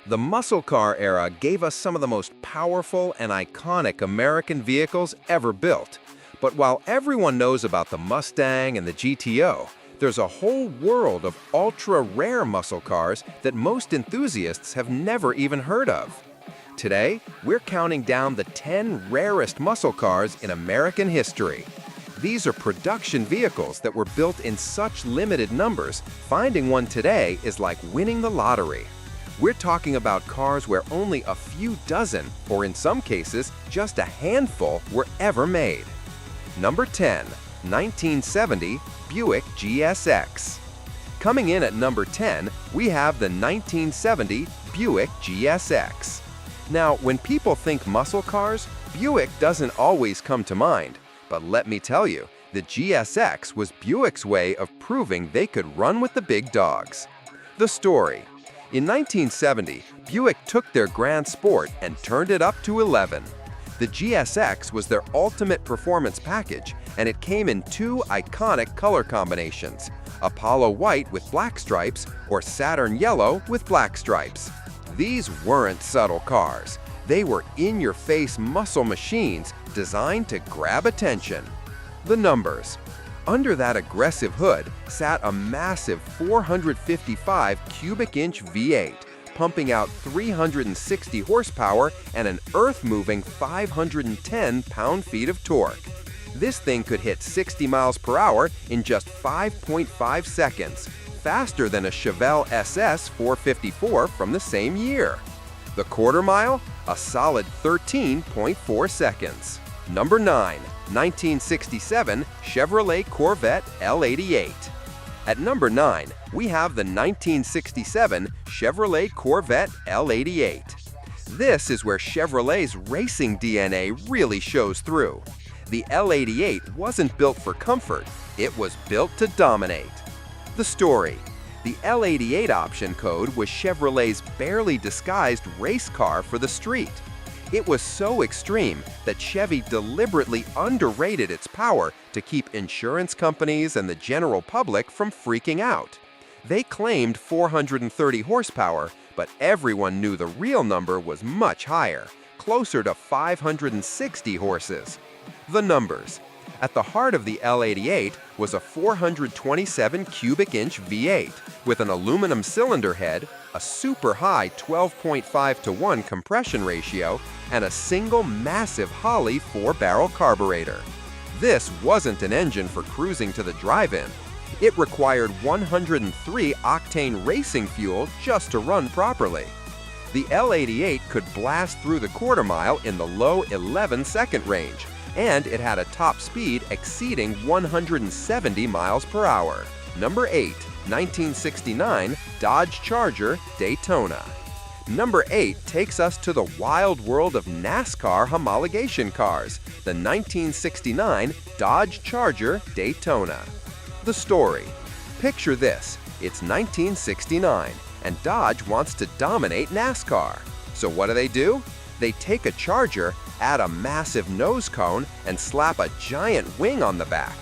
The muscle car era gave us some of the most powerful and iconic American vehicles ever built. But while everyone knows about the Mustang and the GTO, there's a whole world of ultra-rare muscle cars that most enthusiasts have never even heard of. Today, we're counting down the 10 rarest muscle cars in American history. These are production vehicles that were built in such limited numbers, finding one today is like winning the lottery. We're talking about cars where only a few dozen, or in some cases, just a handful, were ever made. Number 10, 1970 Buick GSX. Coming in at number 10, we have the 1970 Buick GSX. Now, when people think muscle cars, Buick doesn't always come to mind. But let me tell you, the GSX was Buick's way of proving they could run with the big dogs. The story. In 1970, Buick took their Grand Sport and turned it up to 11. The GSX was their ultimate performance package, and it came in two iconic color combinations, Apollo White with black stripes or Saturn Yellow with black stripes. These weren't subtle cars. They were in-your-face muscle machines designed to grab attention. The numbers. Under that aggressive hood sat a massive 455 cubic inch V8, pumping out 360 horsepower and an earth-moving 510 pound-feet of torque. This thing could hit 60 miles per hour in just 5.5 seconds, faster than a Chevelle SS 454 from the same year. The quarter mile? A solid 13.4 seconds. Number 9, 1967 Chevrolet Corvette L88. At number 9, we have the 1967 Chevrolet Corvette L88. This is where Chevrolet's racing DNA really shows through. The L88 wasn't built for comfort, it was built to dominate. The story. The L88 option code was Chevrolet's barely disguised race car for the street. It was so extreme that Chevy deliberately underrated its power to keep insurance companies and the general public from freaking out. They claimed 430 horsepower, but everyone knew the real number was much higher, closer to 560 horses. The numbers. At the heart of the L88 was a 427 cubic inch V8 with an aluminum cylinder head, a super high 12.5:1 compression ratio, and a single massive Holley 4-barrel carburetor. This wasn't an engine for cruising to the drive-in. It required 103 octane racing fuel just to run properly. The L88 could blast through the quarter mile in the low 11-second range, and it had a top speed exceeding 170 miles per hour. Number 8, 1969 Dodge Charger Daytona. Number 8 takes us to the wild world of NASCAR homologation cars, the 1969 Dodge Charger Daytona. The story. Picture this, it's 1969, and Dodge wants to dominate NASCAR. So what do? They take a Charger, add a massive nose cone, and slap a giant wing on the back.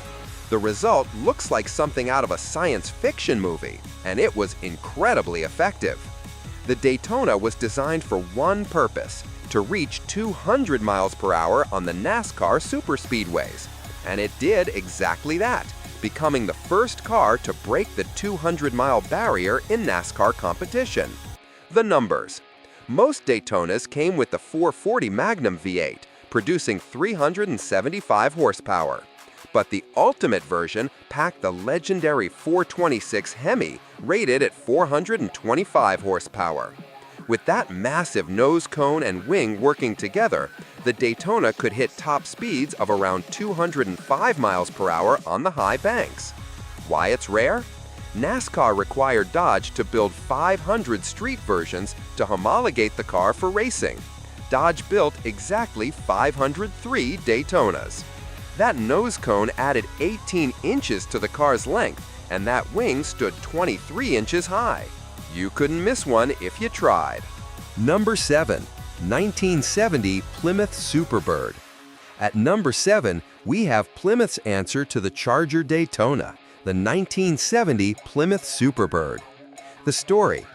The result looks like something out of a science fiction movie, and it was incredibly effective. The Daytona was designed for one purpose, to reach 200 miles per hour on the NASCAR superspeedways. And it did exactly that, becoming the first car to break the 200-mile barrier in NASCAR competition. The numbers. Most Daytonas came with the 440 Magnum V8, producing 375 horsepower. But the ultimate version packed the legendary 426 Hemi, rated at 425 horsepower. With that massive nose cone and wing working together, the Daytona could hit top speeds of around 205 miles per hour on the high banks. Why it's rare? NASCAR required Dodge to build 500 street versions to homologate the car for racing. Dodge built exactly 503 Daytonas. That nose cone added 18 inches to the car's length, and that wing stood 23 inches high. You couldn't miss one if you tried. Number 7, 1970 Plymouth Superbird. At number 7, we have Plymouth's answer to the Charger Daytona, the 1970 Plymouth Superbird. The story.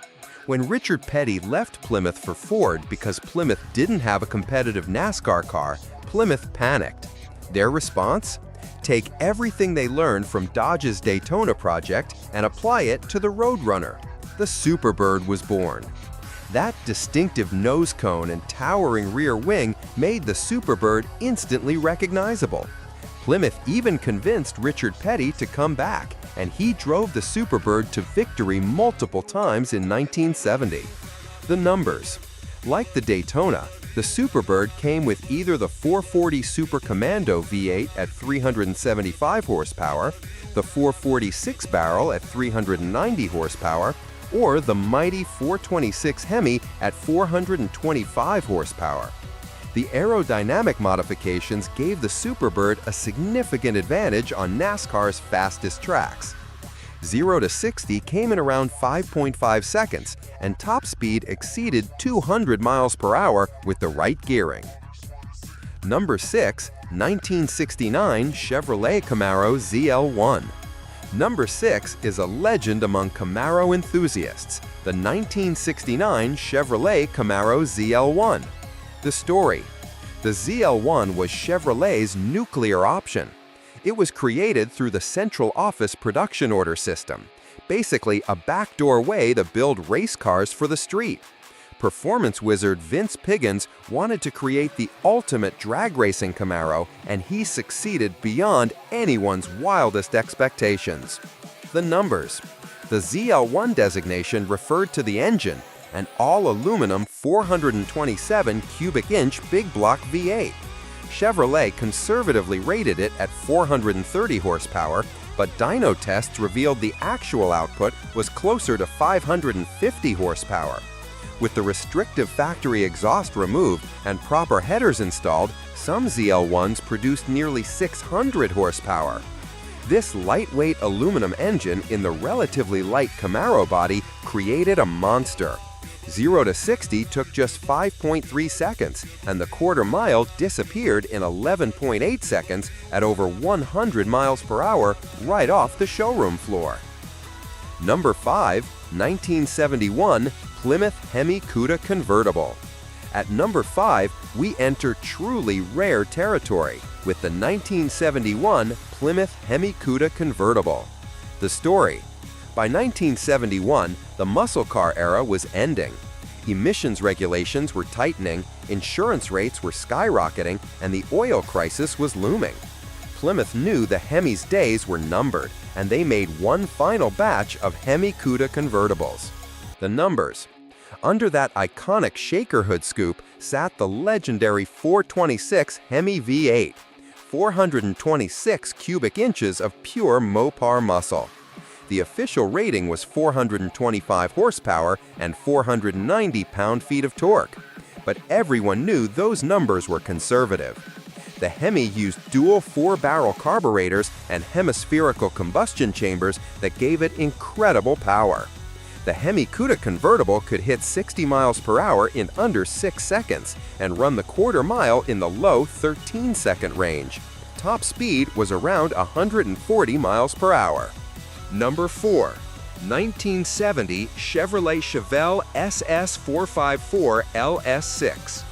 When Richard Petty left Plymouth for Ford because Plymouth didn't have a competitive NASCAR car, Plymouth panicked. Their response? Take everything they learned from Dodge's Daytona project and apply it to the Roadrunner. The Superbird was born. That distinctive nose cone and towering rear wing made the Superbird instantly recognizable. Plymouth even convinced Richard Petty to come back, and he drove the Superbird to victory multiple times in 1970. The numbers. Like the Daytona, the Superbird came with either the 440 Super Commando V8 at 375 horsepower, the 440 6-barrel at 390 horsepower, or the mighty 426 Hemi at 425 horsepower. The aerodynamic modifications gave the Superbird a significant advantage on NASCAR's fastest tracks. 0 to 60 came in around 5.5 seconds, and top speed exceeded 200 miles per hour with the right gearing. Number 6, 1969 Chevrolet Camaro ZL1. Number 6 is a legend among Camaro enthusiasts, the 1969 Chevrolet Camaro ZL1. The story. The ZL1 was Chevrolet's nuclear option. It was created through the Central Office Production Order System, basically a backdoor way to build race cars for the street. Performance wizard Vince Piggins wanted to create the ultimate drag racing Camaro, and he succeeded beyond anyone's wildest expectations. The numbers. The ZL1 designation referred to the engine, an all-aluminum 427 cubic inch big block V8. Chevrolet conservatively rated it at 430 horsepower, but dyno tests revealed the actual output was closer to 550 horsepower. With the restrictive factory exhaust removed and proper headers installed, some ZL1s produced nearly 600 horsepower. This lightweight aluminum engine in the relatively light Camaro body created a monster. 0 to 60 took just 5.3 seconds, and the quarter mile disappeared in 11.8 seconds at over 100 miles per hour right off the showroom floor. Number 5, 1971 Plymouth Hemi Cuda Convertible. At number 5, we enter truly rare territory with the 1971 Plymouth Hemi Cuda Convertible. The story. By 1971, the muscle car era was ending. Emissions regulations were tightening, insurance rates were skyrocketing, and the oil crisis was looming. Plymouth knew the Hemi's days were numbered, and they made one final batch of Hemi Cuda convertibles. The numbers. Under that iconic shaker hood scoop sat the legendary 426 Hemi V8, 426 cubic inches of pure Mopar muscle. The official rating was 425 horsepower and 490 pound-feet of torque, but everyone knew those numbers were conservative. The Hemi used dual 4-barrel carburetors and hemispherical combustion chambers that gave it incredible power. The Hemi Cuda convertible could hit 60 miles per hour in under 6 seconds and run the quarter mile in the low 13-second range. Top speed was around 140 miles per hour. Number 4, 1970 Chevrolet Chevelle SS454 LS6.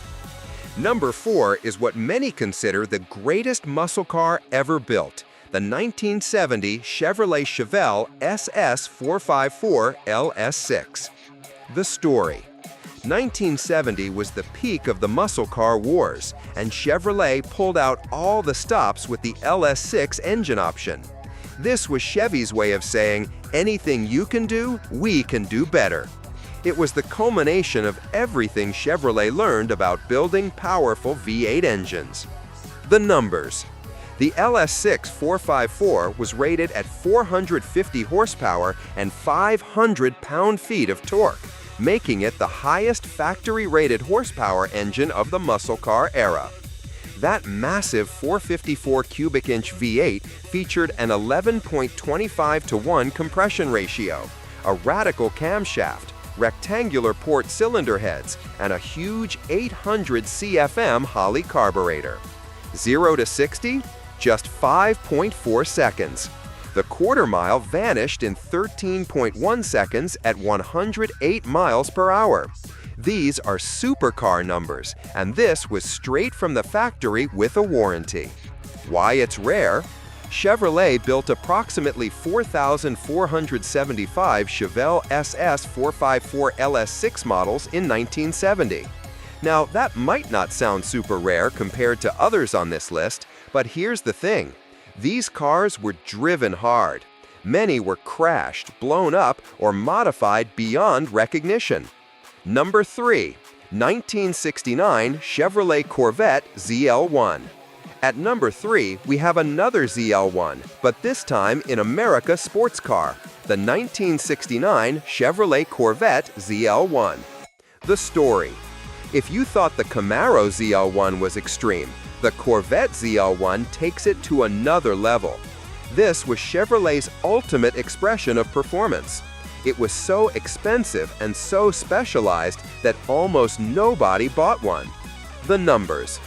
Number 4 is what many consider the greatest muscle car ever built, the 1970 Chevrolet Chevelle SS454 LS6. The story. 1970 was the peak of the muscle car wars, and Chevrolet pulled out all the stops with the LS6 engine option. This was Chevy's way of saying, anything you can do, we can do better. It was the culmination of everything Chevrolet learned about building powerful V8 engines. The numbers. The LS6 454 was rated at 450 horsepower and 500 pound-feet of torque, making it the highest factory-rated horsepower engine of the muscle car era. That massive 454 cubic inch V8 featured an 11.25 to 1 compression ratio, a radical camshaft, rectangular port cylinder heads, and a huge 800 CFM Holley carburetor. 0 to 60? Just 5.4 seconds. The quarter mile vanished in 13.1 seconds at 108 miles per hour. These are supercar numbers, and this was straight from the factory with a warranty. Why it's rare? Chevrolet built approximately 4,475 Chevelle SS 454 LS6 models in 1970. Now, that might not sound super rare compared to others on this list, but here's the thing. These cars were driven hard. Many were crashed, blown up, or modified beyond recognition. Number 3. 1969 Chevrolet Corvette ZL1. At number 3, we have another ZL1, but this time in America sports car, the 1969 Chevrolet Corvette ZL1. The story. If you thought the Camaro ZL1 was extreme, the Corvette ZL1 takes it to another level. This was Chevrolet's ultimate expression of performance. It was so expensive and so specialized that almost nobody bought one. The numbers.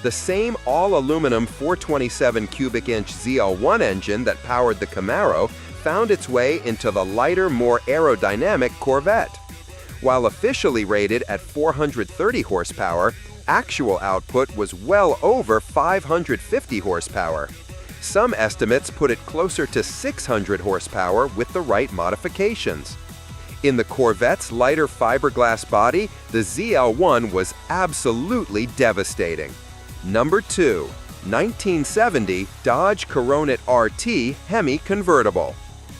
The same all-aluminum 427 cubic inch ZL1 engine that powered the Camaro found its way into the lighter, more aerodynamic Corvette. While officially rated at 430 horsepower, actual output was well over 550 horsepower. Some estimates put it closer to 600 horsepower with the right modifications. In the Corvette's lighter fiberglass body, the ZL1 was absolutely devastating. Number 2. 1970 Dodge Coronet RT Hemi Convertible.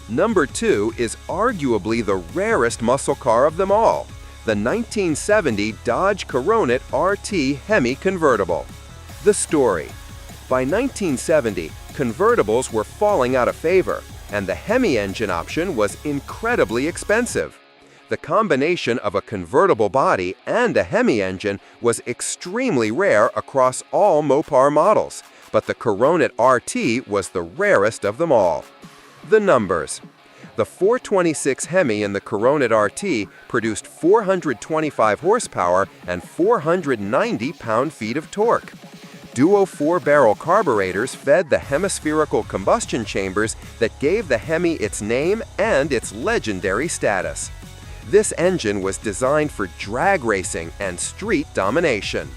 Number 2 is arguably the rarest muscle car of them all, the 1970 Dodge Coronet RT Hemi Convertible. The story. By 1970, convertibles were falling out of favor, and the Hemi engine option was incredibly expensive. The combination of a convertible body and a Hemi engine was extremely rare across all Mopar models, but the Coronet RT was the rarest of them all. The numbers. The 426 Hemi in the Coronet RT produced 425 horsepower and 490 pound-feet of torque. Duo 4-barrel carburetors fed the hemispherical combustion chambers that gave the Hemi its name and its legendary status. This engine was designed for drag racing and street domination.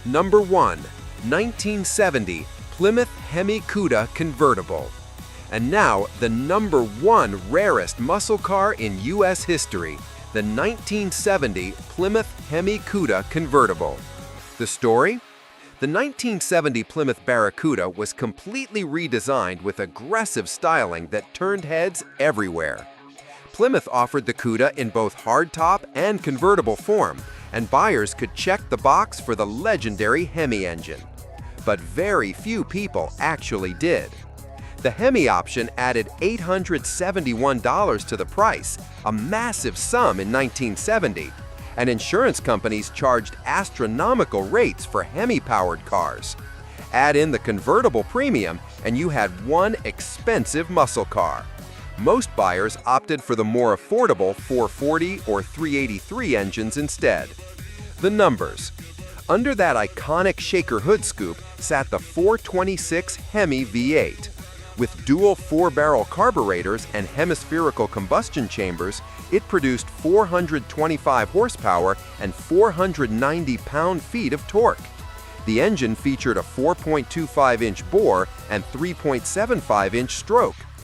Number 1. 1970 Plymouth Hemi Cuda Convertible. And now, the number 1 rarest muscle car in U.S. history, the 1970 Plymouth Hemi Cuda Convertible. The story? The 1970 Plymouth Barracuda was completely redesigned with aggressive styling that turned heads everywhere. Plymouth offered the Cuda in both hardtop and convertible form, and buyers could check the box for the legendary Hemi engine. But very few people actually did. The Hemi option added $871 to the price, a massive sum in 1970, and insurance companies charged astronomical rates for Hemi-powered cars. Add in the convertible premium, and you had one expensive muscle car. Most buyers opted for the more affordable 440 or 383 engines instead. The numbers. Under that iconic shaker hood scoop sat the 426 Hemi V8. With dual 4-barrel carburetors and hemispherical combustion chambers, it produced 425 horsepower and 490 pound-feet of torque. The engine featured a 4.25-inch bore and 3.75-inch stroke.